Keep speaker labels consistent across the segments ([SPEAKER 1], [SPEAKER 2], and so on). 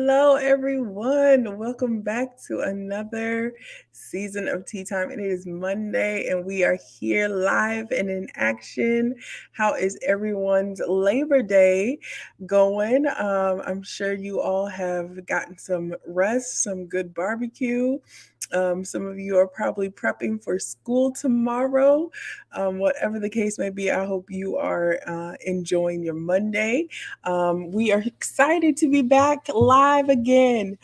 [SPEAKER 1] Hello, everyone. Welcome back to another season of Tea Time. It is Monday, and we are here live and in action. How is everyone's Labor Day going? I'm sure you all have gotten some rest, some good barbecue. Some of you are probably prepping for school tomorrow. Whatever the case may be, I hope you are enjoying your Monday. We are excited to be back live again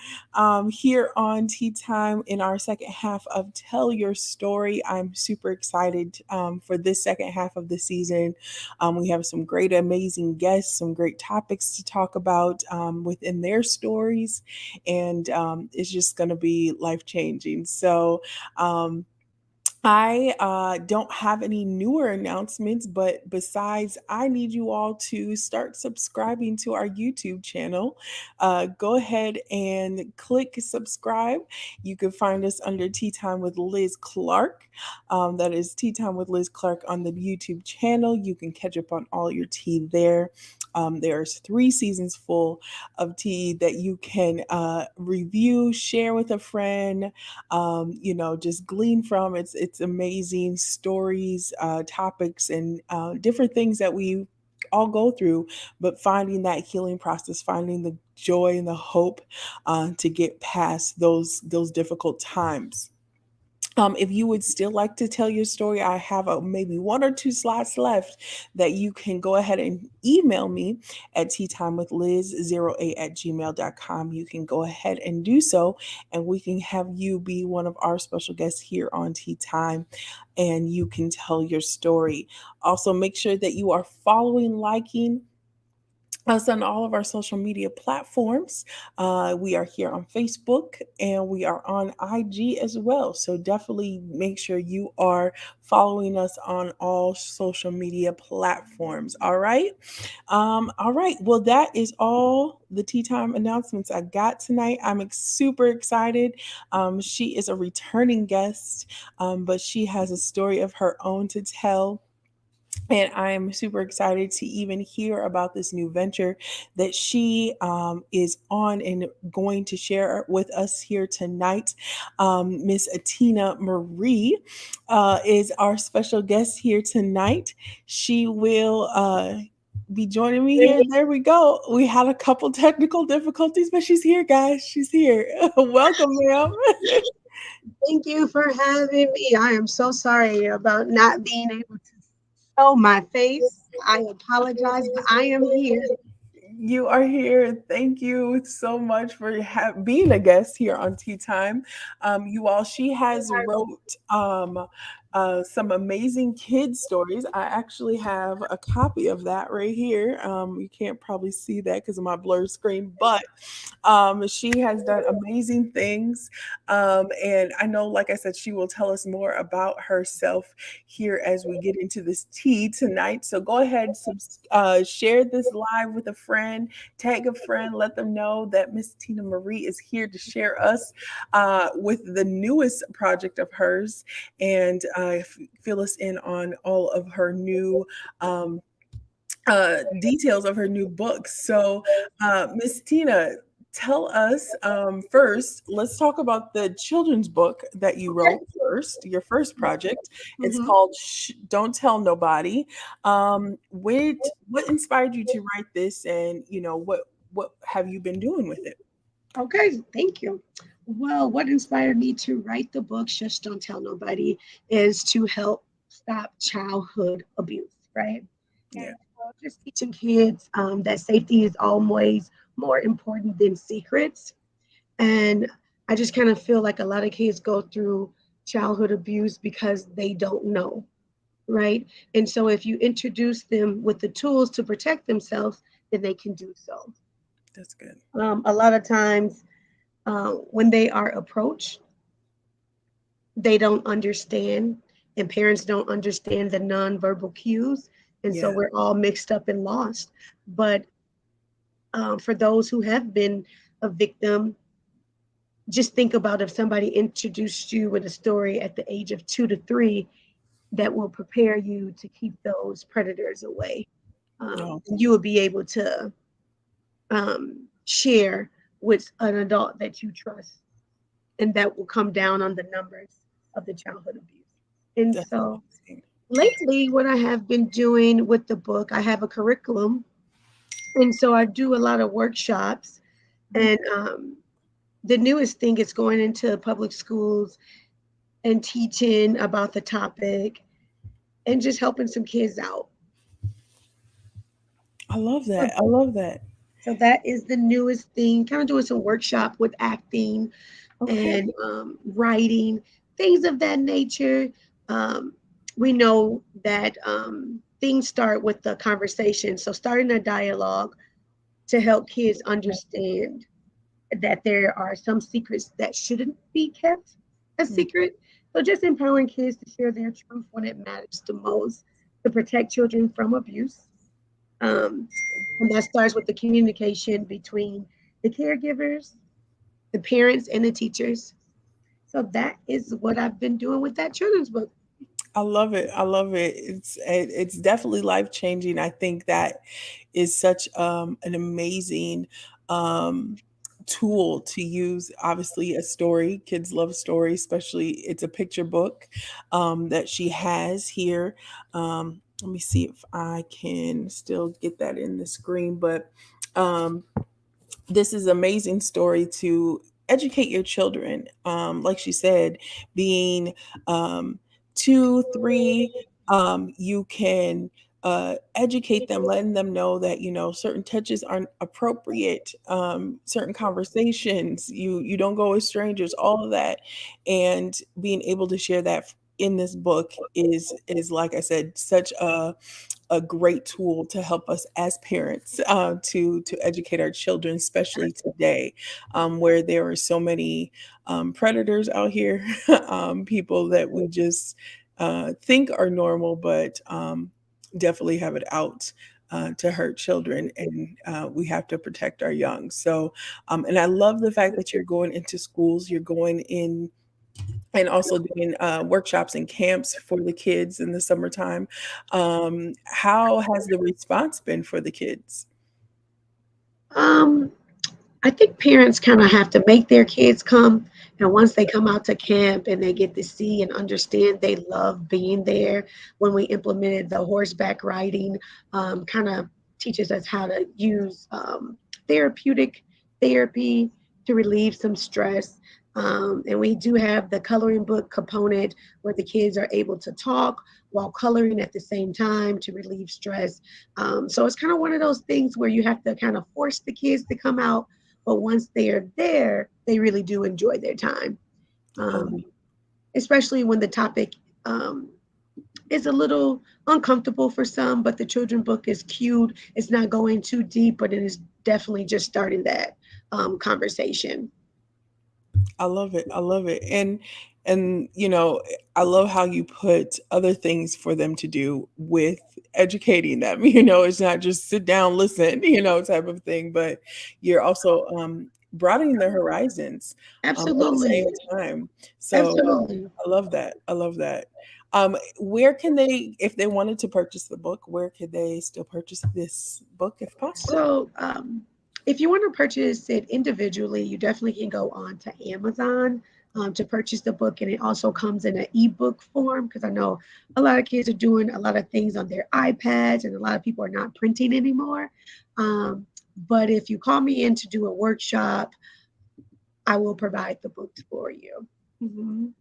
[SPEAKER 1] here on Tea Time in our second half of Tell Your Story. I'm super excited for this second half of the season. We have some great, amazing guests, some great topics to talk about within their stories, and it's just going to be life changing. So, I don't have any newer announcements, but besides, I need you all to start subscribing to our YouTube channel. Go ahead and click subscribe. You can find us under Tea Time with Liz Clark. That is Tea Time with Liz Clark on the YouTube channel. You can catch up on all your tea there. There's 3 seasons full of tea that you can review, share with a friend, just glean from. It's amazing stories, topics, and different things that we all go through, but finding that healing process, finding the joy and the hope to get past those difficult times. If you would still like to tell your story, I have maybe 1 or 2 slots left that you can go ahead and email me at teatimewithliz08@gmail.com. You can go ahead and do so, and we can have you be one of our special guests here on Tea Time, and you can tell your story. Also, make sure that you are following, liking, us on all of our social media platforms. We are here on Facebook and we are on IG as well. So definitely make sure you are following us on all social media platforms. All right. All right. Well, that is all the Tea Time announcements I got tonight. I'm super excited. She is a returning guest, but she has a story of her own to tell, and I am super excited to even hear about this new venture that she is on and going to share with us here tonight. Miss Atina Marie is our special guest here tonight. She will be joining me here. There we go. We had a couple technical difficulties, but she's here, guys. She's here. Welcome, ma'am.
[SPEAKER 2] Thank you for having me. I am so sorry about not being able to show my face. I apologize, but I am here.
[SPEAKER 1] You are here. Thank you so much for being a guest here on Tea Time. You all, she has wrote some amazing kids stories. I actually have a copy of that right here. You can't probably see that because of my blurred screen, but she has done amazing things. And I know, like I said, she will tell us more about herself here as we get into this tea tonight. So go ahead, share this live with a friend, tag a friend, let them know that Miss Tina Marie is here to share us with the newest project of hers, and fill us in on all of her new details of her new book. So, Miss Tina, tell us first, let's talk about the children's book that you
[SPEAKER 2] Okay.
[SPEAKER 1] wrote first, your first project. It's
[SPEAKER 2] Mhm.
[SPEAKER 1] called Don't Tell Nobody. What inspired you to write this, and what have you been doing with it?
[SPEAKER 2] Okay, thank you. Well, what inspired me to write the book, Just Don't Tell Nobody, is to help stop childhood abuse, right?
[SPEAKER 1] Yeah.
[SPEAKER 2] And just teaching kids that safety is always more important than secrets. And I just kind of feel like a lot of kids go through childhood abuse because they don't know, right? And so if you introduce them with the tools to protect themselves, then they can do so.
[SPEAKER 1] That's good.
[SPEAKER 2] A lot of times when they are approached, they don't understand, and parents don't understand the nonverbal cues. And so
[SPEAKER 1] Yeah.
[SPEAKER 2] we're all mixed up and lost. But for those who have been a victim, just think about if somebody introduced you with a story at the age of 2 to 3 that will prepare you to keep those predators away.
[SPEAKER 1] No.
[SPEAKER 2] You will be able to share with an adult that you trust, and that will come down on the numbers of the childhood abuse. And
[SPEAKER 1] That's
[SPEAKER 2] so
[SPEAKER 1] amazing.
[SPEAKER 2] lately, what I have been doing with the book, I have a curriculum, and so I do a lot of workshops. And the newest thing is going into public schools and teaching about the topic and just helping some kids out.
[SPEAKER 1] I love
[SPEAKER 2] So,
[SPEAKER 1] that. I love that.
[SPEAKER 2] so that is the newest thing. Kind of doing some workshop with acting
[SPEAKER 1] Okay.
[SPEAKER 2] and writing, things of that nature. Um, we know that things start with the conversation. So starting a dialogue to help kids understand that there are some secrets that shouldn't be kept a
[SPEAKER 1] Mm.
[SPEAKER 2] secret. So just empowering kids to share their truth when it matters the most, to protect children from abuse. Um, and that starts with the communication between the caregivers, the parents, and the teachers. So that is what I've been doing with that children's book.
[SPEAKER 1] I love it. I love it. It's definitely life changing. I think that is such an amazing um, tool to use. Obviously, a story. Kids love stories, especially it's a picture book that she has here. Let me see if I can still get that in the screen, but. Um, this is amazing story to educate your children. Like she said, being um, 2, 3, you can educate them, letting them know that certain touches aren't appropriate, certain conversations you don't go with strangers, all of that, and being able to share that in this book is like I said, such a great tool to help us as parents to educate our children, especially today, where there are so many predators out here, people that we just think are normal, but definitely have it out. To hurt children, and we have to protect our young. So, and I love the fact that you're going into schools, you're going in and also doing workshops and camps for the kids in the summertime. How has the response been for the kids?
[SPEAKER 2] Um, I think parents kind of have to make their kids come. And once they come out to camp and they get to see and understand, they love being there. When we implemented the horseback riding, kind of teaches us how to use therapeutic therapy to relieve some stress. And we do have the coloring book component where the kids are able to talk while coloring at the same time to relieve stress. So it's kind of one of those things where you have to kind of force the kids to come out, but once they are there, they really do enjoy their time,
[SPEAKER 1] Um,
[SPEAKER 2] um, especially when the topic is a little uncomfortable for some, but the children book is cute. It's not going too deep, but it is definitely just starting that conversation.
[SPEAKER 1] I love it. I love it. And I love how you put other things for them to do with educating them. It's not just sit down, listen, type of thing, but you're also broadening their horizons at the
[SPEAKER 2] Absolutely.
[SPEAKER 1] same time. So
[SPEAKER 2] Absolutely.
[SPEAKER 1] I love that. I love that. Where can they, if they wanted to purchase the book, where could they still purchase this book if possible?
[SPEAKER 2] So, if you want to purchase it individually, you definitely can go on to Amazon to purchase the book, and it also comes in an ebook form because I know a lot of kids are doing a lot of things on their iPads, and a lot of people are not printing anymore. Um, but if you call me in to do a workshop, I will provide the books for you. Mhm.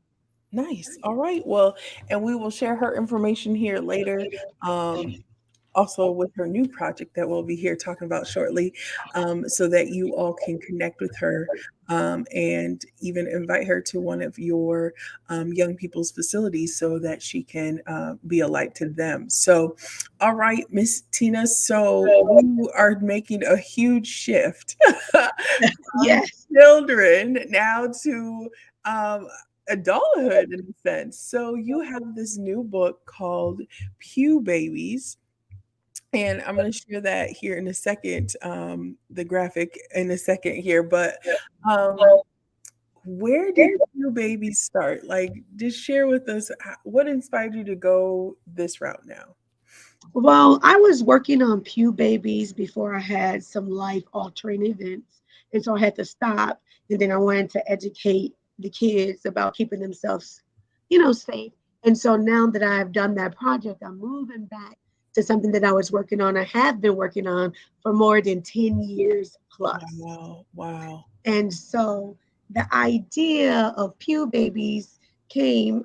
[SPEAKER 1] Nice. All right. Well, and we will share her information here later. Um, Also with her new project that we'll be here talking about shortly, so that you all can connect with her, and even invite her to one of your young people's facilities so that she can be a light to them. So, all right, Miss Tina. So we are making a huge shift from
[SPEAKER 2] Yes.
[SPEAKER 1] children now to um, adulthood in a sense. So you have this new book called Pew Babies, and I'm gonna share that here in a second, the graphic in a second here. But um, where did Pew Babies start? Like, just share with us what inspired you to go this route now.
[SPEAKER 2] Well, I was working on Pew Babies before I had some life altering events. And so I had to stop. And then I wanted to educate the kids about keeping themselves, safe. And so now that I've done that project, I'm moving back to something that I was working on. I have been working on for more than 10 years plus.
[SPEAKER 1] Wow. Wow.
[SPEAKER 2] And so the idea of Pew Babies came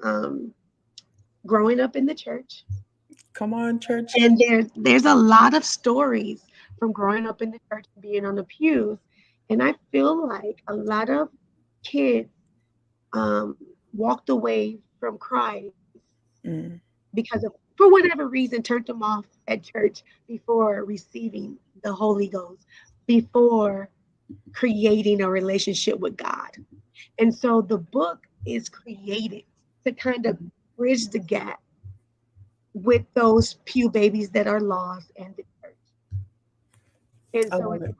[SPEAKER 2] growing up in the church.
[SPEAKER 1] Come on, church.
[SPEAKER 2] And there's a lot of stories from growing up in the church and being on the pews. And I feel like a lot of kids um, walked away from Christ
[SPEAKER 1] Mm.
[SPEAKER 2] because of, for whatever reason, turned them off at church before receiving the Holy Ghost, before creating a relationship with God. And so the book is created to kind of bridge the gap with those pew babies that are lost and the church. And
[SPEAKER 1] I
[SPEAKER 2] so
[SPEAKER 1] love
[SPEAKER 2] it's
[SPEAKER 1] it.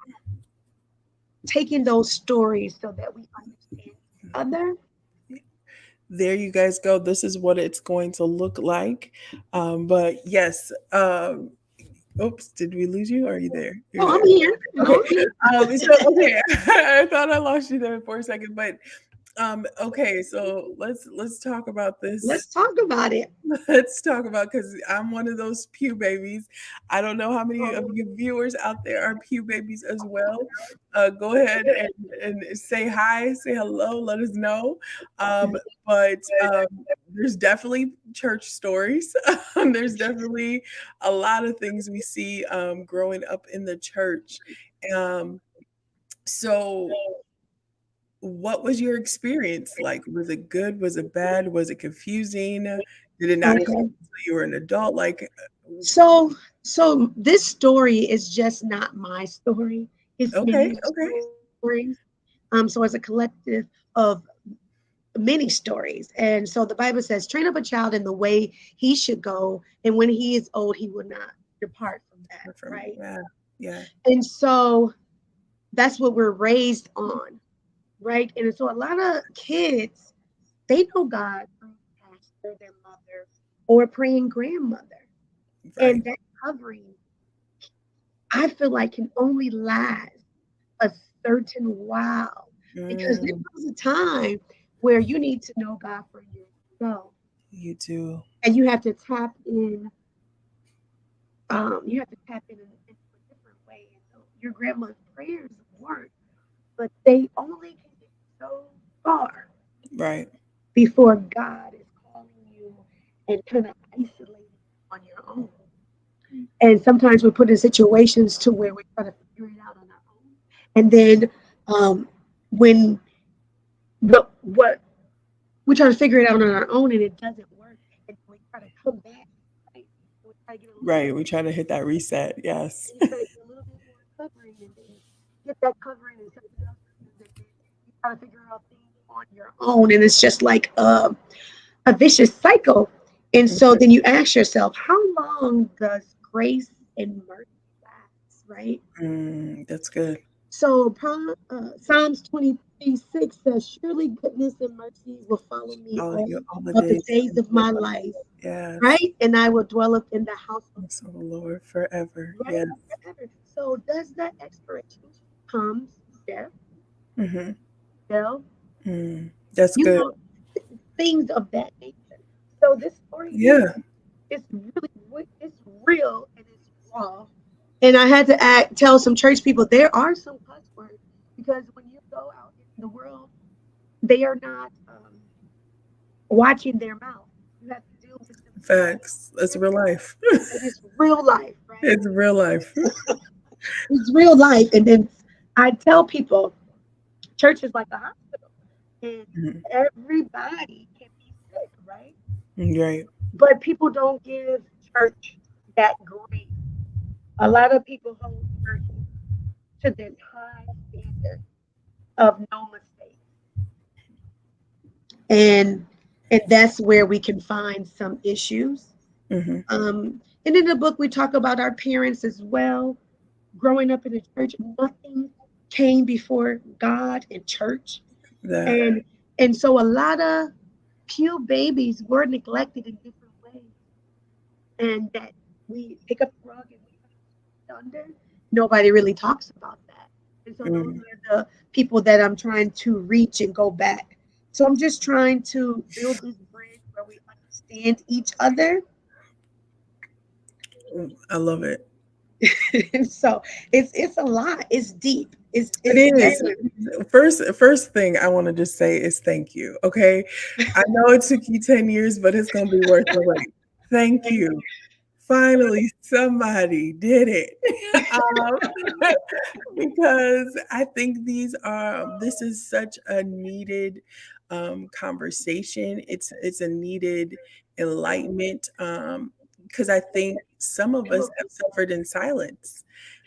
[SPEAKER 2] taking those stories so that we understand each other.
[SPEAKER 1] There you guys go. This is what it's going to look like. But yes, oops, did we lose you? Are you there? You're
[SPEAKER 2] Oh,
[SPEAKER 1] there.
[SPEAKER 2] I'm here.
[SPEAKER 1] Okay.
[SPEAKER 2] No, I'm here.
[SPEAKER 1] Okay. I thought I lost you there for a second, but okay, so let's talk about this.
[SPEAKER 2] Let's talk about it.
[SPEAKER 1] Let's talk about, because I'm one of those Pew Babies. I don't know how many of
[SPEAKER 2] Oh,
[SPEAKER 1] you viewers out there are Pew Babies as well. Go ahead and say hi, say hello, let us know. Um, but there's definitely church stories. There's definitely a lot of things we see growing up in the church. Um, so what was your experience like? Was it good? Was it bad? Was it confusing? Did it not click
[SPEAKER 2] okay.
[SPEAKER 1] until you were an adult? Like,
[SPEAKER 2] So, so this story is just not my story. It's
[SPEAKER 1] okay,
[SPEAKER 2] many
[SPEAKER 1] okay,
[SPEAKER 2] stories. So it's a collective of many stories. And so the Bible says, train up a child in the way he should go, and when he is old, he will not depart from that,
[SPEAKER 1] from
[SPEAKER 2] right?
[SPEAKER 1] yeah, yeah,
[SPEAKER 2] And so that's what we're raised on, right? And so a lot of kids, they know God through pastor, their mother, or praying grandmother.
[SPEAKER 1] right.
[SPEAKER 2] And that covering, I feel like, can only last a certain while, because there
[SPEAKER 1] Mm,
[SPEAKER 2] comes a time where you need to know God for yourself,
[SPEAKER 1] you do,
[SPEAKER 2] and you have to tap in. You have to tap in a different way. And so your grandma's prayers work, but they only can get so far
[SPEAKER 1] right,
[SPEAKER 2] before God is calling you and kind of isolating you on your own. And sometimes we're put in situations to where we try to figure it out on our own. And then when what we try to figure it out on our own and it doesn't work, and we try to come back, right? We try to get a little bit,
[SPEAKER 1] right. We try to hit that reset. Yes,
[SPEAKER 2] and you try to get a little bit more covering, and then get that covering and something else, and then you try to figure out things on your own, and it's just like a vicious cycle. And so then you ask yourself, how long does grace and mercy last, right?
[SPEAKER 1] that's good.
[SPEAKER 2] So Psalms 23:6 says, surely goodness and mercy will follow me
[SPEAKER 1] All
[SPEAKER 2] all
[SPEAKER 1] you all the
[SPEAKER 2] of the
[SPEAKER 1] days
[SPEAKER 2] days of my life,
[SPEAKER 1] yes,
[SPEAKER 2] right? And I will dwell up in the house of
[SPEAKER 1] so the Lord forever.
[SPEAKER 2] the Lord,
[SPEAKER 1] Yes.
[SPEAKER 2] right? Forever. So does that expiration comes death,
[SPEAKER 1] Mm-hmm.
[SPEAKER 2] death,
[SPEAKER 1] That's
[SPEAKER 2] you
[SPEAKER 1] good.
[SPEAKER 2] know, things of that nature. So this story
[SPEAKER 1] Yeah.
[SPEAKER 2] is really, it's real and it's raw. And I had to tell some church people there are some cuss words, because when you go out in the world, they are not watching their mouth. You have to deal with them
[SPEAKER 1] Facts. That's real life.
[SPEAKER 2] and it's real life, right?
[SPEAKER 1] It's real life.
[SPEAKER 2] It's real life. And then I tell people, church is like a hospital, and
[SPEAKER 1] Mhm.
[SPEAKER 2] everybody can be sick, right?
[SPEAKER 1] Right.
[SPEAKER 2] But people don't give church that grace. A lot of people hold church to this high standard of no mistakes. And that's where we can find some issues.
[SPEAKER 1] Hmm.
[SPEAKER 2] And in the book we talk about our parents as well. Growing up in the church, nothing came before God and church.
[SPEAKER 1] That
[SPEAKER 2] And so a lot of pew babies were neglected in different ways, and that we pick up the rug and we under. Nobody really talks about that. And And so those
[SPEAKER 1] Mm.
[SPEAKER 2] are the people that I'm trying to reach and go back. So I'm just trying to build this bridge where we understand each other.
[SPEAKER 1] I love it.
[SPEAKER 2] And so it's a lot. It's deep.
[SPEAKER 1] It
[SPEAKER 2] It's
[SPEAKER 1] is.
[SPEAKER 2] very
[SPEAKER 1] First thing I want to just say is thank you. Okay. I know it took you 10 years, but it's gonna be worth the wait. Thank you. Finally, somebody did it. um, because I think this is such a needed conversation. It's a needed enlightenment. Because I think some of us have suffered in silence.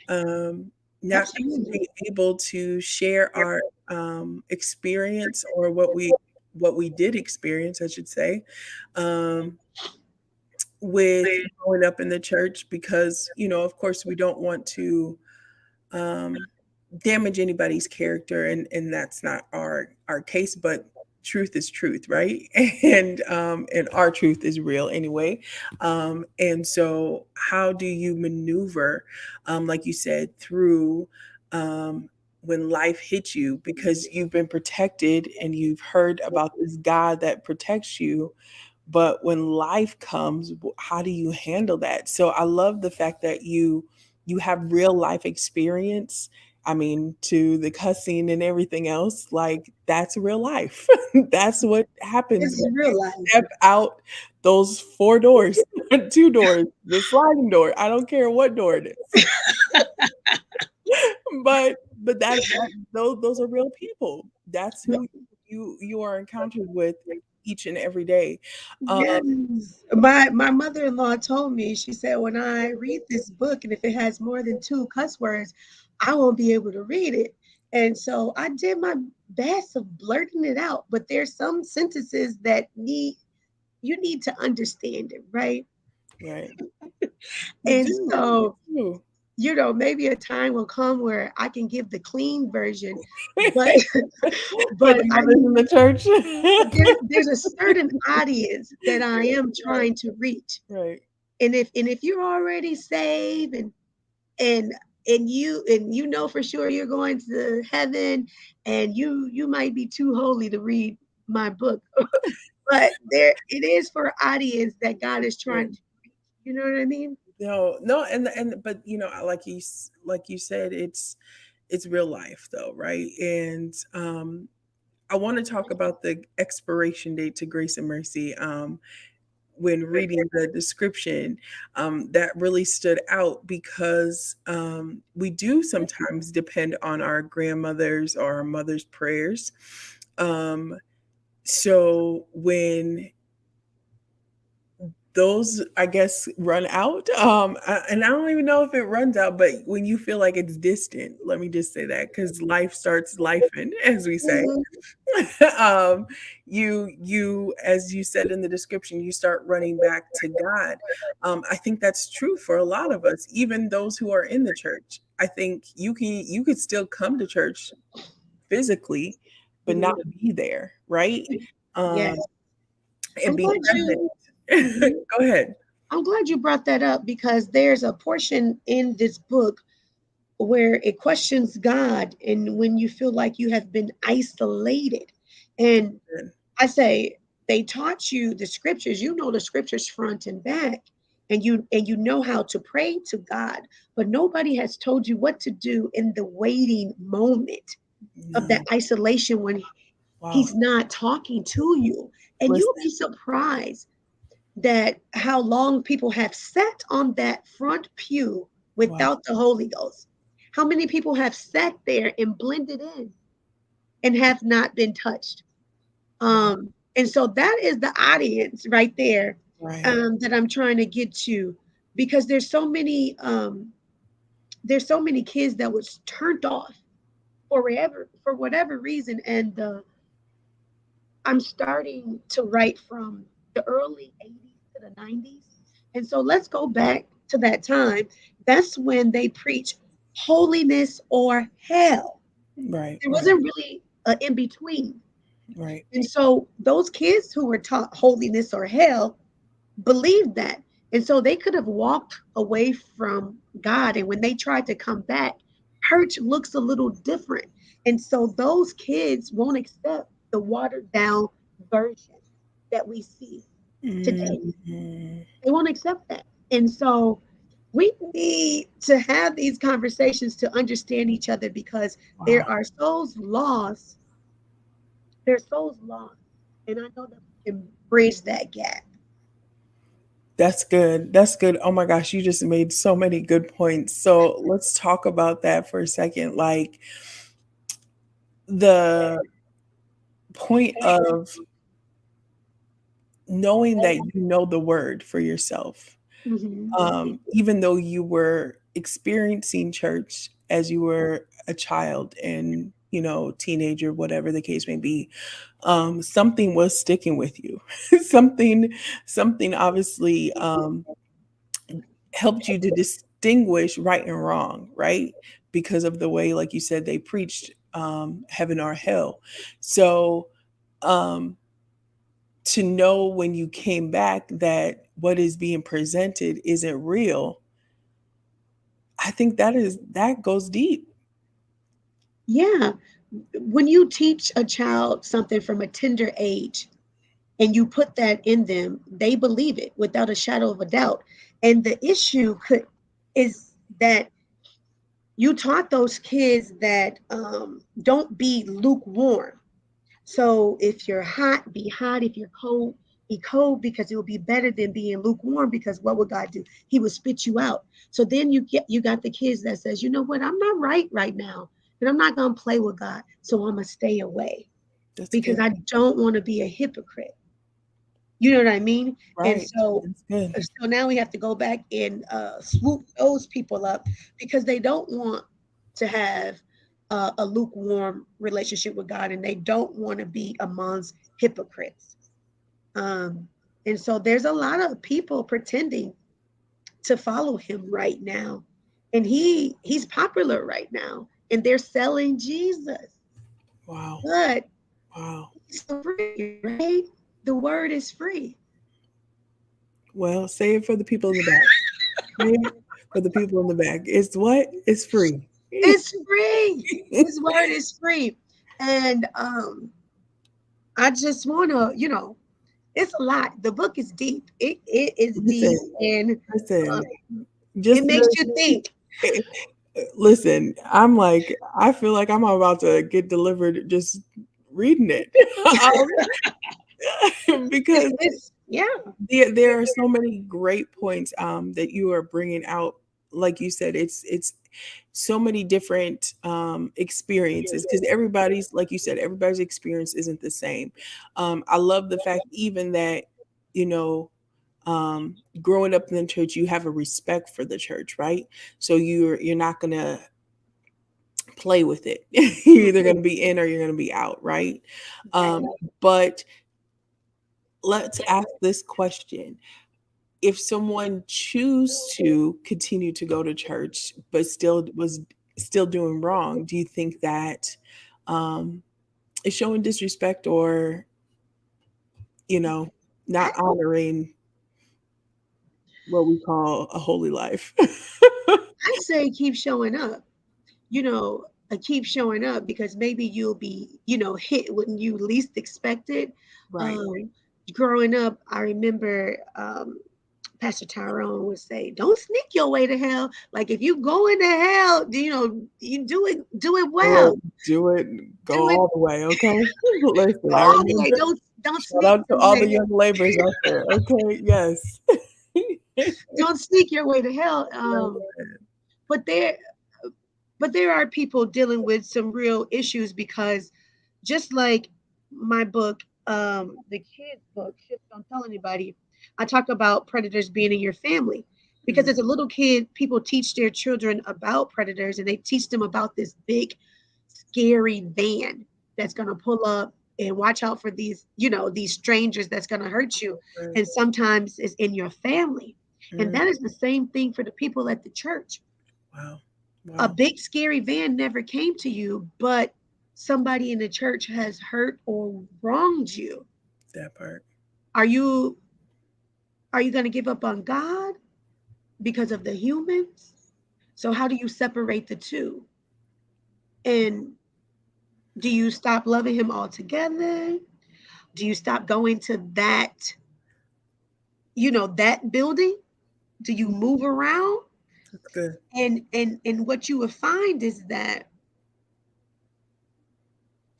[SPEAKER 1] Um, not
[SPEAKER 2] absolutely.
[SPEAKER 1] being able to share our experience or what we did experience, I should say, um, with growing up in the church because, of course, we don't want to um, damage anybody's character, and that's not our case. But truth is truth, right? And our truth is real anyway. And so, how do you maneuver, like you said, through um, when life hits you because you've been protected and you've heard about this God that protects you, but when life comes, how do you handle that? So I love the fact that you have real life experience. I mean, to the cussing and everything else, like that's real life. That's what happens
[SPEAKER 2] It's
[SPEAKER 1] when
[SPEAKER 2] real
[SPEAKER 1] you
[SPEAKER 2] life.
[SPEAKER 1] step out those four doors, two doors, the sliding door. I don't care what door it is. But those are real people. That's who you are encountered with each and every day. Um,
[SPEAKER 2] Yes. My mother-in-law told me, she said, when I read this book and if it has more than two cuss words, I won't be able to read it. And so I did my best of blurting it out, but there's some sentences that you need to understand it, right?
[SPEAKER 1] right. You
[SPEAKER 2] And
[SPEAKER 1] do. You
[SPEAKER 2] so,
[SPEAKER 1] do.
[SPEAKER 2] maybe a time will come where I can give the clean version, but
[SPEAKER 1] For
[SPEAKER 2] but
[SPEAKER 1] the mothers in the church.
[SPEAKER 2] there's a certain audience that I am
[SPEAKER 1] Right,
[SPEAKER 2] trying to reach.
[SPEAKER 1] right,
[SPEAKER 2] And if you're already saved and and you know for sure you're going to heaven and you might be too holy to read my book, but there it is for audience that God is
[SPEAKER 1] right.
[SPEAKER 2] trying to reach. You know what I mean?
[SPEAKER 1] No, no, and but like you said, it's real life though, right? And I want to talk about the expiration date to grace and mercy. When reading the description, that really stood out because we do sometimes depend on our grandmothers or our mother's prayers. Um, so when those, I guess, run out, and I don't even know if it runs out, but when you feel like it's distant, let me just say that because life starts lifing, as we say.
[SPEAKER 2] Mhm.
[SPEAKER 1] um, you as you said in the description, you start running back to God. I think that's true for a lot of us, even those who are in the church. I think you could still come to church physically but not
[SPEAKER 2] Mhm.
[SPEAKER 1] be there, right? um,
[SPEAKER 2] Yes.
[SPEAKER 1] and
[SPEAKER 2] I'm
[SPEAKER 1] be
[SPEAKER 2] glad you
[SPEAKER 1] present.
[SPEAKER 2] mhm.
[SPEAKER 1] Go ahead.
[SPEAKER 2] I'm glad you brought that up because there's a portion in this book where it questions God and when you feel like you have been isolated. And
[SPEAKER 1] Good.
[SPEAKER 2] I say they taught you the scriptures, you know the scriptures front and back, and you know how to pray to God, but nobody has told you what to do in the waiting moment of that
[SPEAKER 1] No.
[SPEAKER 2] isolation when
[SPEAKER 1] Wow.
[SPEAKER 2] he's not talking to you. And you'll
[SPEAKER 1] Listen.
[SPEAKER 2] be surprised that how long people have sat on that front pew
[SPEAKER 1] Wow.
[SPEAKER 2] without the Holy Ghost. How many people have sat there and blended in and have not been touched?
[SPEAKER 1] Wow.
[SPEAKER 2] And so that is the audience right there,
[SPEAKER 1] Right.
[SPEAKER 2] that I'm trying to get to, because there's so many kids that was turned off for whatever reason, and I'm starting to write from the early 80s to the 90s. And so let's go back to that time. That's when they preach holiness or hell.
[SPEAKER 1] Right.
[SPEAKER 2] There
[SPEAKER 1] Right.
[SPEAKER 2] wasn't really an in between.
[SPEAKER 1] Right.
[SPEAKER 2] And so those kids who were taught holiness or hell believed that. And so they could have walked away from God. And when they tried to come back, hurt looks a little different. And so those kids won't accept the watered down version that we see today.
[SPEAKER 1] Mhm.
[SPEAKER 2] They won't accept that. And so we need to have these conversations to understand each other because there
[SPEAKER 1] Wow.
[SPEAKER 2] are souls lost. There's souls lost. And I know that we can bridge that gap.
[SPEAKER 1] That's good. That's good. Oh my gosh, you just made so many good points. So let's talk about that for a second. Like the point of knowing that you know the word for yourself,
[SPEAKER 2] Mm-hmm.
[SPEAKER 1] even though you were experiencing church as you were a child and, teenager, whatever the case may be, something was sticking with you. something, something obviously helped you to distinguish right and wrong, right? Because of the way, like you said, they preached heaven or hell. So, um, to know when you came back that what is being presented isn't real, I think that goes deep.
[SPEAKER 2] Yeah. When you teach a child something from a tender age and you put that in them, they believe it without a shadow of a doubt. And the issue could is that you taught those kids that don't be lukewarm. So if you're hot, be hot. If you're cold, be cold because it will be better than being lukewarm. Because what would God do? He would spit you out. So then you got the kids that says, you know what, I'm not right now, and I'm not gonna play with God. So I'm gonna stay away
[SPEAKER 1] That's
[SPEAKER 2] because
[SPEAKER 1] good.
[SPEAKER 2] I don't want to be a hypocrite. You know what I mean? And
[SPEAKER 1] Right. That's good.
[SPEAKER 2] so now we have to go back and swoop those people up because they don't want to have a lukewarm relationship with God and they don't want to be amongst hypocrites. Um, and so there's a lot of people pretending to follow him right now, and he's popular right now, and they're selling Jesus,
[SPEAKER 1] Wow.
[SPEAKER 2] but
[SPEAKER 1] Wow.
[SPEAKER 2] he's free, right? The word is free.
[SPEAKER 1] Well, say it for the people in the back. Say it for the people in the back. It's what? It's free.
[SPEAKER 2] It's free. His word is free. And I just want to, it's a lot. The book is deep. It is deep,
[SPEAKER 1] Listen,
[SPEAKER 2] and uh,
[SPEAKER 1] listen.
[SPEAKER 2] it
[SPEAKER 1] Just
[SPEAKER 2] makes
[SPEAKER 1] the
[SPEAKER 2] you think.
[SPEAKER 1] listen, I'm like, I feel like I'm about to get delivered just reading it. Because
[SPEAKER 2] Yeah.
[SPEAKER 1] there are so many great points that you are bringing out. Like you said, it's so many different experiences because everybody's, like you said, everybody's experience isn't the same. I love the fact even that, you know, um, growing up in the church, you have a respect for the church, right? So you're not gonna play with it. You're either gonna be in or you're gonna be out, right?
[SPEAKER 2] Right.
[SPEAKER 1] But let's ask this question: if someone choose to continue to go to church but still doing wrong, do you think that um, is showing disrespect or you know
[SPEAKER 2] I,
[SPEAKER 1] not honoring what we call a holy life?
[SPEAKER 2] I say keep showing up. Keep showing up because maybe you'll be, hit when you least expect it.
[SPEAKER 1] Right.
[SPEAKER 2] Um, Growing up, I remember Pastor Tyrone would say, "Don't sneak your way to hell. Like if you go into hell, you do it well,
[SPEAKER 1] Do it, go
[SPEAKER 2] do it
[SPEAKER 1] all the way, okay? Listen, I
[SPEAKER 2] all the way.
[SPEAKER 1] remember.
[SPEAKER 2] Don't
[SPEAKER 1] Shout
[SPEAKER 2] sneak
[SPEAKER 1] out to
[SPEAKER 2] your
[SPEAKER 1] all
[SPEAKER 2] way.
[SPEAKER 1] the young laborers out there. Okay, yes.
[SPEAKER 2] Don't sneak your way to hell."
[SPEAKER 1] Love
[SPEAKER 2] But there are people dealing with some real issues because just like my book, the kids book, Shit Don't Tell Anybody, I talk about predators being in your family. Because
[SPEAKER 1] Mm,
[SPEAKER 2] as a little kid, people teach their children about predators and they teach them about this big, scary van that's going to pull up and watch out for these strangers that's going to hurt you.
[SPEAKER 1] right.
[SPEAKER 2] And sometimes it's in your family. And
[SPEAKER 1] Mm,
[SPEAKER 2] that is the same thing for the people at the church.
[SPEAKER 1] wow.
[SPEAKER 2] A
[SPEAKER 1] Wow.
[SPEAKER 2] big scary van never came to you, but somebody in the church has hurt or wronged you.
[SPEAKER 1] That part.
[SPEAKER 2] Are you are you going to give up on God because of the humans? So how do you separate the two? And do you stop loving him altogether? Do you stop going to that, that building? Do you move around?
[SPEAKER 1] That's good.
[SPEAKER 2] And what you will find is that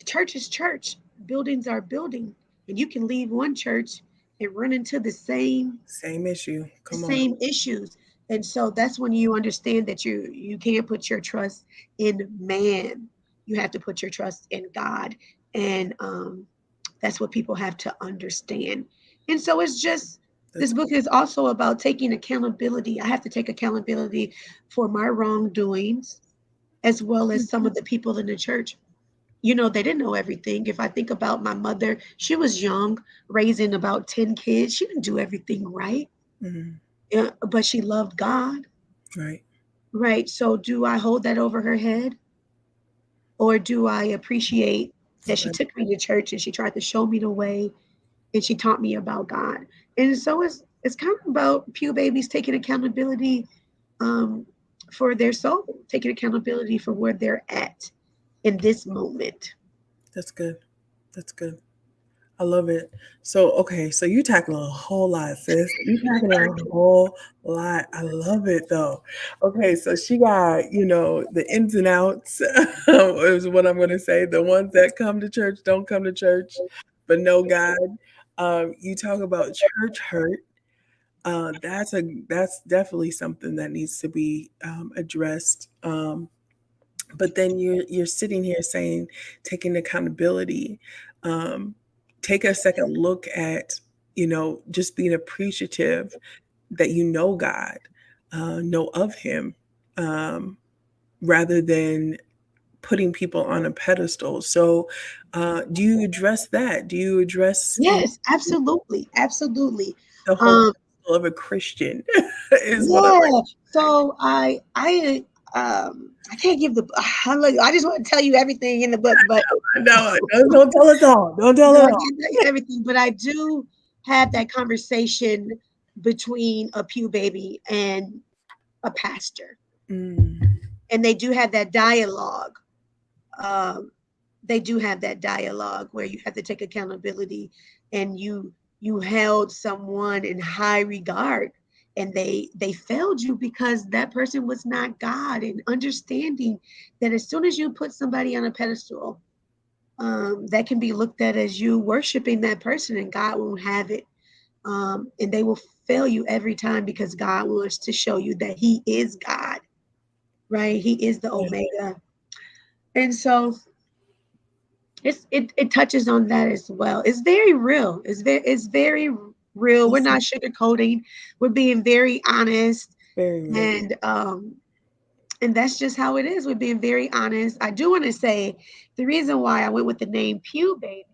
[SPEAKER 2] church is church, buildings are building, and you can leave one church and run into the same
[SPEAKER 1] Same issue.
[SPEAKER 2] the
[SPEAKER 1] Come on.
[SPEAKER 2] same issues. And so that's when you understand that you can't put your trust in man. You have to put your trust in God. And that's what people have to understand. And so it's just, this
[SPEAKER 1] That's
[SPEAKER 2] book is also about taking accountability. I have to take accountability for my wrongdoings as well as some of the people in the church. They didn't know everything. If I think about my mother, she was young, raising about 10 kids. She didn't do everything right,
[SPEAKER 1] mm,
[SPEAKER 2] but she loved God,
[SPEAKER 1] right.
[SPEAKER 2] right? So do I hold that over her head, or do I appreciate that she
[SPEAKER 1] Right.
[SPEAKER 2] took me to church and she tried to show me the way and she taught me about God? And so it's kind of about Pew Babies taking accountability um, for their soul, taking accountability for where they're at in this moment.
[SPEAKER 1] That's good. That's good. I love it. So, okay, so you tackling a whole lot, sis. You tackling a whole lot. I love it though. Okay, so she got, the ins and outs is what I'm gonna say. The ones that come to church don't come to church, but know God. You talk about church hurt. That's definitely something that needs to be addressed. But then you're sitting here saying taking accountability. um, Take a second look at just being appreciative that God, know of him, um, rather than putting people on a pedestal. So do you address that? Do you address
[SPEAKER 2] Yes, absolutely, absolutely.
[SPEAKER 1] the whole
[SPEAKER 2] Um,
[SPEAKER 1] pedestal of a Christian is what I'm like.
[SPEAKER 2] yeah. So I can't give the I just want to tell you everything in the book, but
[SPEAKER 1] No, don't tell us all, don't tell
[SPEAKER 2] no,
[SPEAKER 1] us
[SPEAKER 2] I
[SPEAKER 1] all.
[SPEAKER 2] can't tell you everything. But I do have that conversation between a pew baby and a pastor,
[SPEAKER 1] Mm,
[SPEAKER 2] and they do have that dialogue. Um, they do have that dialogue where you have to take accountability, and you held someone in high regard, and they failed you because that person was not God. And understanding that as soon as you put somebody on a pedestal, that can be looked at as you worshiping that person, and God won't have it. And they will fail you every time because God wants to show you that He is God, right? He is the
[SPEAKER 1] yeah,
[SPEAKER 2] Omega. And so it touches on that as well. It's very real. It's very real. We're
[SPEAKER 1] this is
[SPEAKER 2] not sugarcoating. We're being very honest,
[SPEAKER 1] very real.
[SPEAKER 2] and and that's just how it is. We're being very honest. I do want to say the reason why I went with the name Pew Baby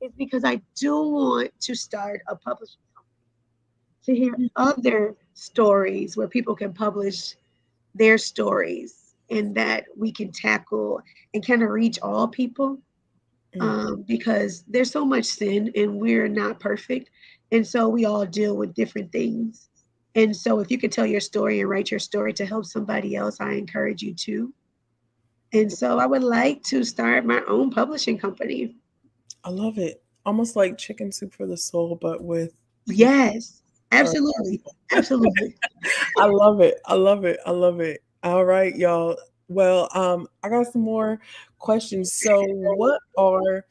[SPEAKER 2] is because I do want to start a publishing to hear other stories where people can publish their stories, and that we can tackle and kind of reach all people,
[SPEAKER 1] Mm,
[SPEAKER 2] because there's so much sin and we're not perfect. And so we all deal with different things. And so if you can tell your story and write your story to help somebody else, I encourage you to. And so I would like to start my own publishing company.
[SPEAKER 1] I love it. Almost like chicken soup for the soul, but with people
[SPEAKER 2] Yes,
[SPEAKER 1] or
[SPEAKER 2] absolutely. Absolutely.
[SPEAKER 1] I love it. I love it. I love it. All right, y'all. Well, I got some more questions. So, what are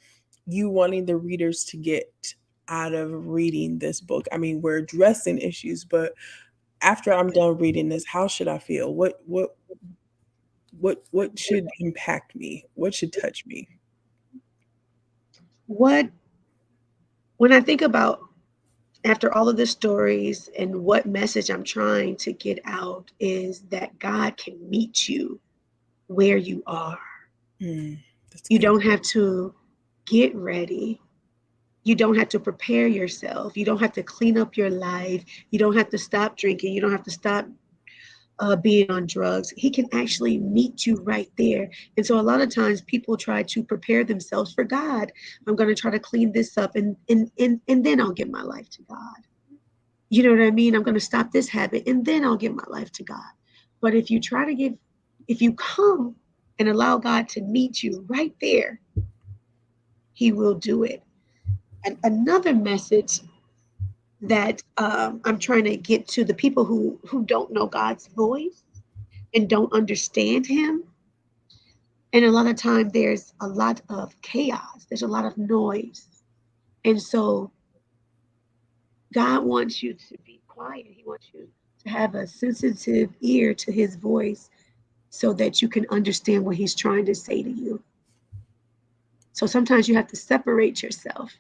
[SPEAKER 1] you wanting the readers to get out of reading this book? I mean, we're addressing issues, but after I'm done reading this, how should I feel? What should impact me? What should touch me?
[SPEAKER 2] What, when I think about after all of the stories and what message I'm trying to get out is that God can meet you where you are.
[SPEAKER 1] Mm, that's
[SPEAKER 2] You
[SPEAKER 1] good.
[SPEAKER 2] don't have to get ready. You don't have to prepare yourself. You don't have to clean up your life. You don't have to stop drinking. You don't have to stop being on drugs. He can actually meet you right there. And so a lot of times people try to prepare themselves for God. I'm going to try to clean this up, and then I'll give my life to God. You know what I mean? I'm going to stop this habit and then I'll give my life to God. But if you come and allow God to meet you right there, He will do it. And another message that I'm trying to get to the people who don't know God's voice and don't understand Him. And a lot of time there's a lot of chaos. There's a lot of noise. And so God wants you to be quiet. He wants you to have a sensitive ear to His voice so that you can understand what He's trying to say to you. So sometimes you have to separate yourself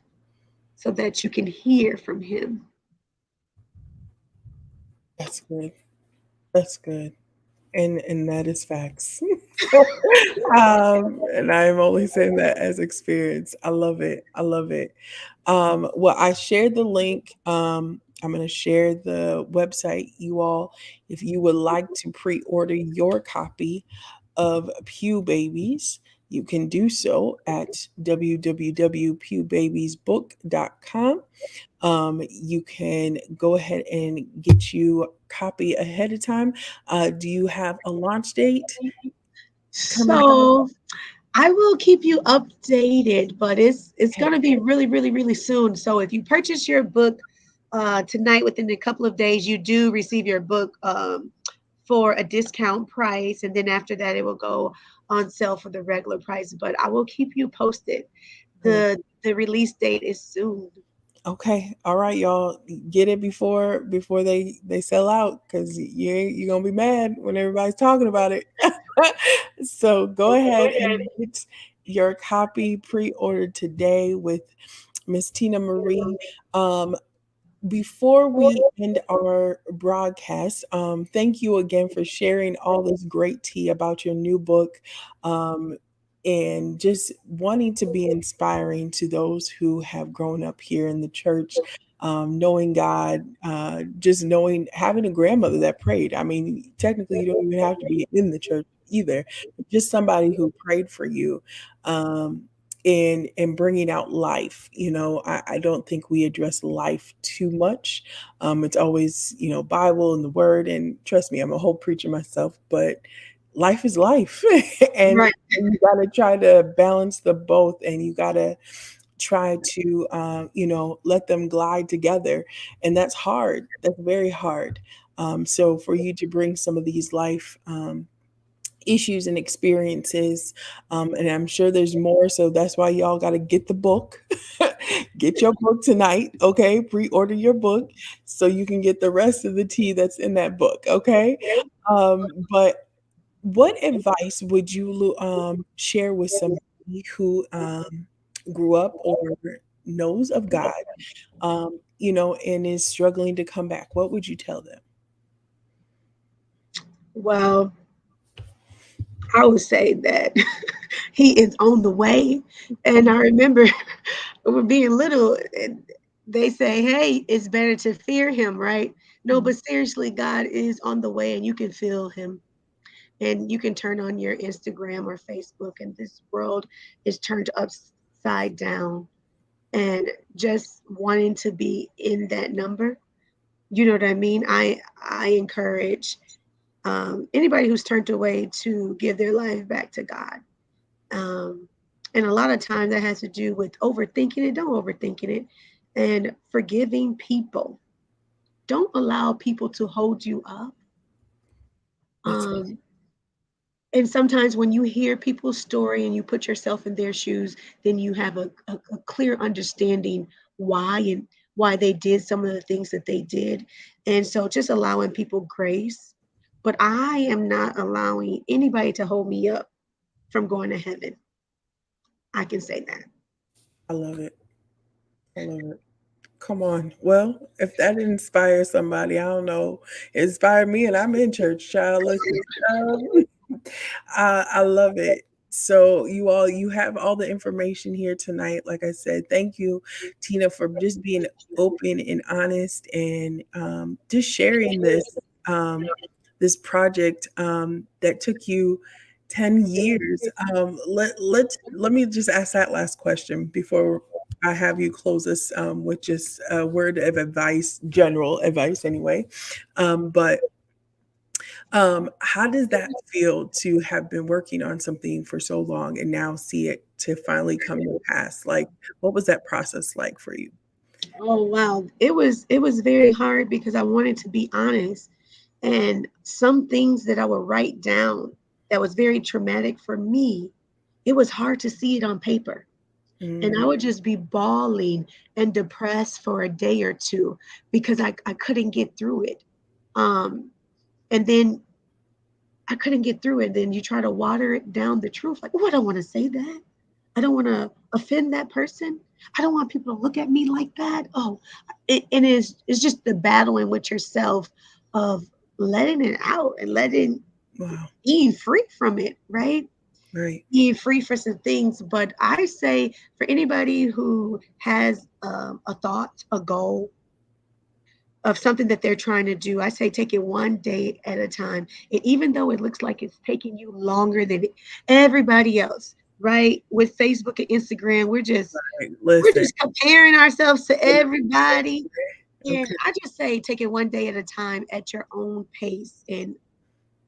[SPEAKER 2] so that you can hear from Him.
[SPEAKER 1] That's good. That's good. And that is facts. And I'm only saying that as experience. I love it. I love it. Well, I shared the link. I'm going to share the website, you all. If you would like to pre order your copy of Pew Babies, you can do so at www.pewbabiesbook.com. You can go ahead and get you a copy ahead of time. Do you have a launch date coming up?
[SPEAKER 2] So I will keep you updated, but it's
[SPEAKER 1] Okay.
[SPEAKER 2] gonna be really, really, really soon. So if you purchase your book tonight within a couple of days, you do receive your book for a discount price, and then after that, it will go on sale for the regular price. But I will keep you posted. The release date is soon.
[SPEAKER 1] Okay, all right, y'all, get it before they sell out, because you're gonna be mad when everybody's talking about it. So go ahead and get your copy pre-ordered today with Miss Tina Marie. Um, Before we end our broadcast, thank you again for sharing all this great tea about your new book, um, and just wanting to be inspiring to those who have grown up here in the church, knowing God, just knowing, having a grandmother that prayed. I mean, technically, you don't even have to be in the church either, but just somebody who prayed for you. And bringing out life. I don't think we address life too much. It's always, Bible and the word, and trust me, I'm a whole preacher myself, but life is life. and,
[SPEAKER 2] Right.
[SPEAKER 1] and you got to try to balance the both, and you got to try to let them glide together, and that's hard. That's very hard. So for you to bring some of these life issues and experiences. And I'm sure there's more. So that's why y'all got to get the book. Get your book tonight. Okay. Pre order your book so you can get the rest of the tea that's in that book. Okay. But what advice would you share with somebody who grew up or knows of God, and is struggling to come back? What would you tell them?
[SPEAKER 2] Well, I would say that he is on the way. And I remember when being little, and they say, hey, it's better to fear him, right? No, but seriously, God is on the way and you can feel him. And you can turn on your Instagram or Facebook, and this world is turned upside down. And just wanting to be in that number, you know what I mean? I encourage anybody who's turned away to give their life back to God. Um, and a lot of times that has to do with overthinking it. Don't overthinking it, and forgiving people. Don't allow people to hold you up.
[SPEAKER 1] That's
[SPEAKER 2] Um, and sometimes when you hear people's story and you put yourself in their shoes, then you have a clear understanding why they did some of the things that they did. And so just allowing people grace. But I am not allowing anybody to hold me up from going to heaven. I can say that.
[SPEAKER 1] I love it. I love it. Come on. Well, if that inspires somebody, I don't know. It inspired me, and I'm in church, child. Listen, um, I love it. So you have all the information here tonight. Like I said, thank you, Tina, for just being open and honest, and just sharing this project that took you 10 years. Let me just ask that last question before I have you close us with just a word of advice, general advice anyway. But How does that feel to have been working on something for so long and now see it to finally come to pass? Like, what was that process like for you?
[SPEAKER 2] Oh wow. It was very hard because I wanted to be honest. And some things that I would write down that was very traumatic for me, it was hard to see it on paper. And I
[SPEAKER 1] Mm,
[SPEAKER 2] would just be bawling and depressed for a day or two because I couldn't get through it. Um, and then I couldn't get through it. Then you try to water it down the truth. Like, oh, I don't want to say that. I don't want to offend that person. I don't want people to look at me like that. Oh, it is, it's just the battling with yourself of letting it out and letting,
[SPEAKER 1] wow.
[SPEAKER 2] being free from it, right?
[SPEAKER 1] Right.
[SPEAKER 2] Being free for some things. But I say for anybody who has a thought, a goal, of something that they're trying to do, I say take it one day at a time. And even though it looks like it's taking you longer than everybody else, right? With Facebook and Instagram,
[SPEAKER 1] Right.
[SPEAKER 2] we're
[SPEAKER 1] Listen.
[SPEAKER 2] just comparing ourselves to everybody. And
[SPEAKER 1] Okay.
[SPEAKER 2] I just say take it one day at a time at your own pace. And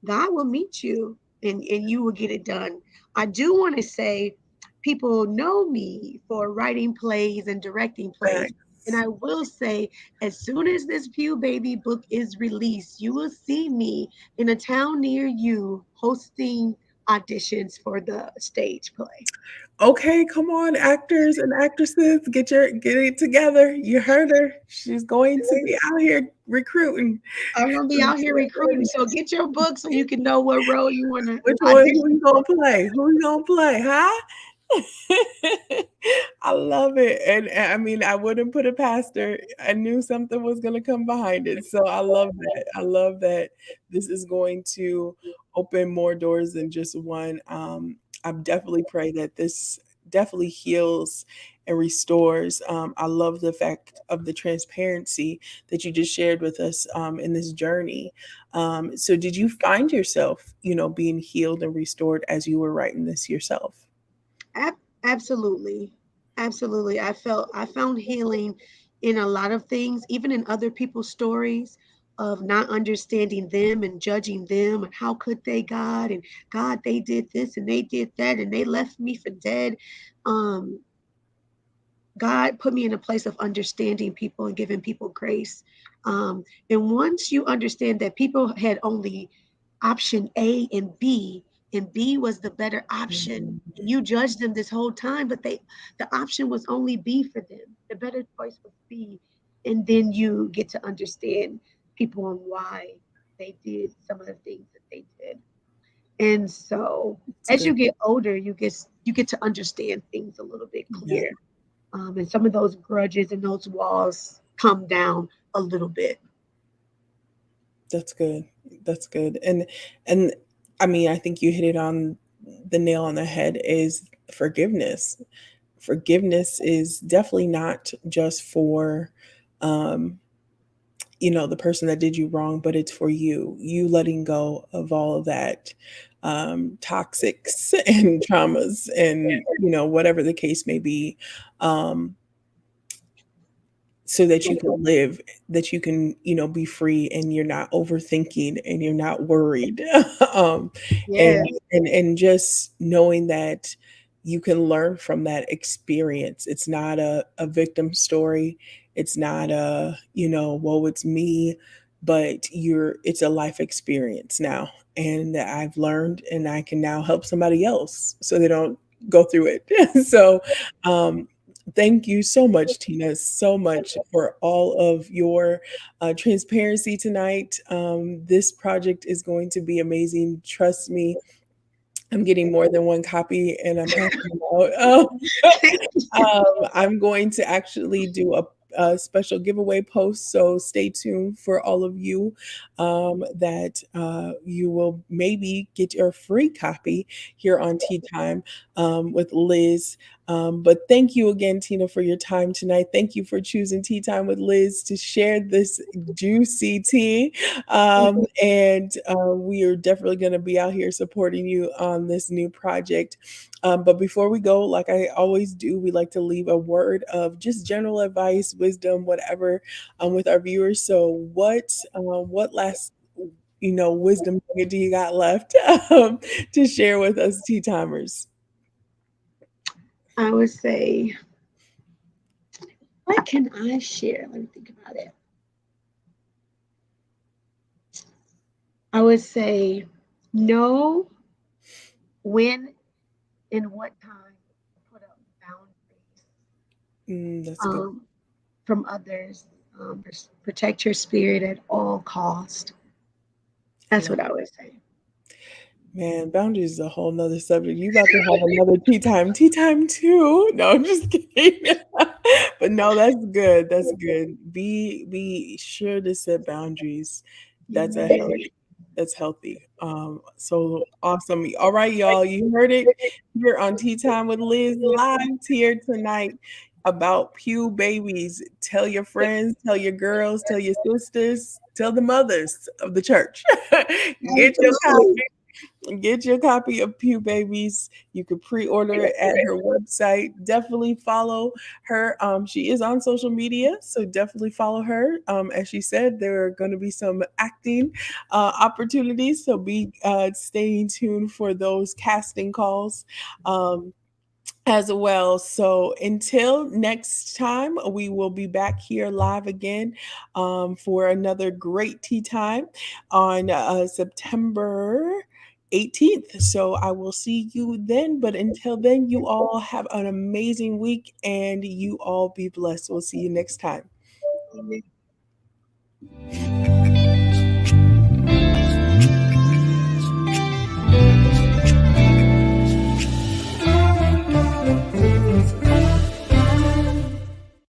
[SPEAKER 2] God will meet you and you will get it done. I do want to say people know me for writing plays and directing plays. And
[SPEAKER 1] Facts.
[SPEAKER 2] I will say, as soon as this Pew Baby book is released, you will see me in a town near you hosting auditions for the stage play.
[SPEAKER 1] Okay, come on, actors and actresses, get it together. You heard her. She's going to be out here recruiting.
[SPEAKER 2] I'm gonna be out here recruiting, so get your book so you can know what role you want to
[SPEAKER 1] Which one? Who
[SPEAKER 2] audition
[SPEAKER 1] you
[SPEAKER 2] for.
[SPEAKER 1] gonna play? Who you gonna play? Huh? I love it, and I mean, I wouldn't put it past her. I knew something was gonna come behind it, so I love that. I love that this is going to open more doors than just one. I definitely pray that this definitely heals and restores. I love the fact of the transparency that you just shared with us in this journey. So, did you find yourself, being healed and restored as you were writing this yourself?
[SPEAKER 2] Absolutely. Absolutely. I found healing in a lot of things, even in other people's stories of not understanding them and judging them and how could they, God, and God, they did this and they did that and they left me for dead. Um God put me in a place of understanding people and giving people grace. And once you understand that people had only option A and B was the better option,
[SPEAKER 1] Mhm.
[SPEAKER 2] and you judged them this whole time, but the option was only B for them. The better choice was B. And then you get to understand people and why they did some of the things that they did. And so
[SPEAKER 1] It's
[SPEAKER 2] as
[SPEAKER 1] good.
[SPEAKER 2] you get older, you get to understand things a little bit
[SPEAKER 1] Yeah,
[SPEAKER 2] clearer, and some of those grudges and those walls come down a little bit.
[SPEAKER 1] that's good. That's good. And I mean, I think you hit it on the nail on the head is forgiveness. Forgiveness is definitely not just for um the person that did you wrong, but it's for you letting go of all of that toxics and traumas and whatever the case may be. Um so that you can live, that you can, be free and you're not overthinking and you're not worried. um,
[SPEAKER 2] Yeah.
[SPEAKER 1] and just knowing that you can learn from that experience. It's not a victim story. It's not woe it's me, but it's a life experience now. And that I've learned and I can now help somebody else so they don't go through it. So um thank you so much, Tina, so much for all of your transparency tonight. This project is going to be amazing. Trust me, I'm getting more than one copy and I'm passing them out. I'm going to actually do a special giveaway post, so stay tuned for all of you that you will maybe get your free copy here on Tea Time with Liz. But thank you again, Tina, for your time tonight. Thank you for choosing Tea Time with Liz to share this juicy tea. And we are definitely going to be out here supporting you on this new project. But before we go, like I always do, we like to leave a word of just general advice, wisdom, whatever, with our viewers. So, what last, wisdom nugget do you got left to share with us tea timers?
[SPEAKER 2] I would say, what can I share? Let me think about it. I would say, know when and what time to put up boundaries
[SPEAKER 1] That's good.
[SPEAKER 2] um, from others. Protect your spirit at all cost.
[SPEAKER 1] I
[SPEAKER 2] That's
[SPEAKER 1] love
[SPEAKER 2] what I would say.
[SPEAKER 1] Man, boundaries is a whole nother subject. You about to have another tea time too. No, I'm just kidding. But no, that's good. That's good. Be sure to set boundaries. That's a
[SPEAKER 2] Yeah.
[SPEAKER 1] healthy. That's healthy. So awesome. All right, y'all. You heard it here on Tea Time with Liz live here tonight about Pew Babies. Tell your friends, tell your girls, tell your sisters, tell the mothers of the church. Get your
[SPEAKER 2] Absolutely.
[SPEAKER 1] copy. Get your copy of Pew Babies. You can pre-order it at her website. Definitely follow her. She is on social media, so definitely follow her. As she said, there are going to be some acting opportunities, so be staying tuned for those casting calls. As well. So until next time, we will be back here live again for another great tea time on September 18th. So I will see you then. But until then, you all have an amazing week and you all be blessed. We'll see you next time.